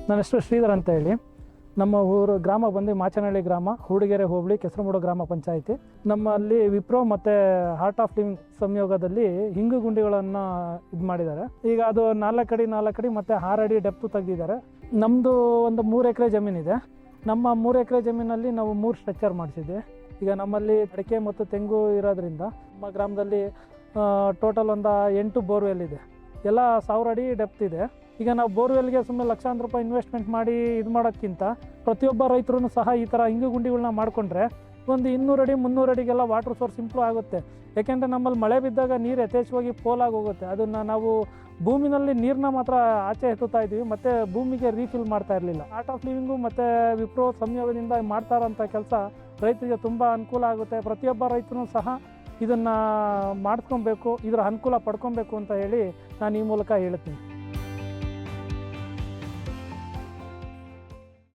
ನನ್ನ ಹೆಸರು ಶ್ರೀಧರ್ ಅಂತ ಹೇಳಿ. ನಮ್ಮ ಊರು ಗ್ರಾಮ ಬಂದು ಮಾಚನಹಳ್ಳಿ ಗ್ರಾಮ, ಹೂಡಿಗೆರೆ ಹೋಬಳಿ, ಕೆಸರಮೂಡು ಗ್ರಾಮ ಪಂಚಾಯಿತಿ. ನಮ್ಮಲ್ಲಿ ವಿಪ್ರೋ ಮತ್ತು ಹಾರ್ಟ್ ಆಫ್ ಲಿವಿಂಗ್ ಸಂಯೋಗದಲ್ಲಿ ಹಿಂಗು ಗುಂಡಿಗಳನ್ನು ಇದು ಮಾಡಿದ್ದಾರೆ. ಈಗ ಅದು 4 ಅಡಿ ಮತ್ತು 6 ಅಡಿ ಡೆಪ್ತು ತೆಗೆದಿದ್ದಾರೆ. ನಮ್ಮದು ಒಂದು 3 ಎಕರೆ ಜಮೀನಿದೆ. ನಮ್ಮ 3 ಎಕರೆ ಜಮೀನಲ್ಲಿ ನಾವು 3 ಸ್ಟ್ರೆಚರ್ ಮಾಡಿಸಿದ್ವಿ. ಈಗ ನಮ್ಮಲ್ಲಿ ಅಡಿಕೆ ಮತ್ತು ತೆಂಗು ಇರೋದ್ರಿಂದ ನಮ್ಮ ಗ್ರಾಮದಲ್ಲಿ ಟೋಟಲ್ ಒಂದು 8 ಬೋರ್ವೆಲ್ ಇದೆ. ಎಲ್ಲ 1000 ಅಡಿ ಡೆಪ್ತ್ ಇದೆ. ಈಗ ನಾವು ಬೋರ್ವೆಲ್ಗೆ ಸುಮ್ಮನೆ ಲಕ್ಷಾಂತರ ರೂಪಾಯಿ ಇನ್ವೆಸ್ಟ್ಮೆಂಟ್ ಮಾಡಿ ಇದು ಮಾಡೋಕ್ಕಿಂತ ಪ್ರತಿಯೊಬ್ಬ ರೈತರು ಸಹ ಈ ಥರ ಹಿಂಗು ಗುಂಡಿಗಳನ್ನ ಮಾಡಿಕೊಂಡ್ರೆ ಒಂದು 200 ಅಡಿ 300 ಅಡಿಗೆಲ್ಲ ವಾಟರ್ ಸೋರ್ಸ್ ಇಂಪ್ರೂವ್ ಆಗುತ್ತೆ. ಯಾಕೆಂದರೆ ನಮ್ಮಲ್ಲಿ ಮಳೆ ಬಿದ್ದಾಗ ನೀರು ಯಥೇಚ್ಛವಾಗಿ ಪೋಲಾಗಿ ಹೋಗುತ್ತೆ. ಅದನ್ನು ನಾವು ಭೂಮಿನಲ್ಲಿ ನೀರನ್ನ ಮಾತ್ರ ಆಚೆ ಎತ್ತುತ್ತಾ ಇದ್ದೀವಿ, ಮತ್ತು ಭೂಮಿಗೆ ರೀಫಿಲ್ ಮಾಡ್ತಾ ಇರಲಿಲ್ಲ. ಆರ್ಟ್ ಆಫ್ ಲಿವಿಂಗು ಮತ್ತು ವಿಪ್ರೋ ಸಂಯೋಗದಿಂದ ಮಾಡ್ತಾ ಇರೋಂಥ ಕೆಲಸ ರೈತರಿಗೆ ತುಂಬ ಅನುಕೂಲ ಆಗುತ್ತೆ. ಪ್ರತಿಯೊಬ್ಬ ರೈತರು ಸಹ ಇದನ್ನು ಮಾಡಿಸ್ಕೊಬೇಕು, ಇದರ ಅನುಕೂಲ ಪಡ್ಕೊಬೇಕು ಅಂತ ಹೇಳಿ ನಾನು ಈ ಮೂಲಕ ಹೇಳ್ತೀನಿ.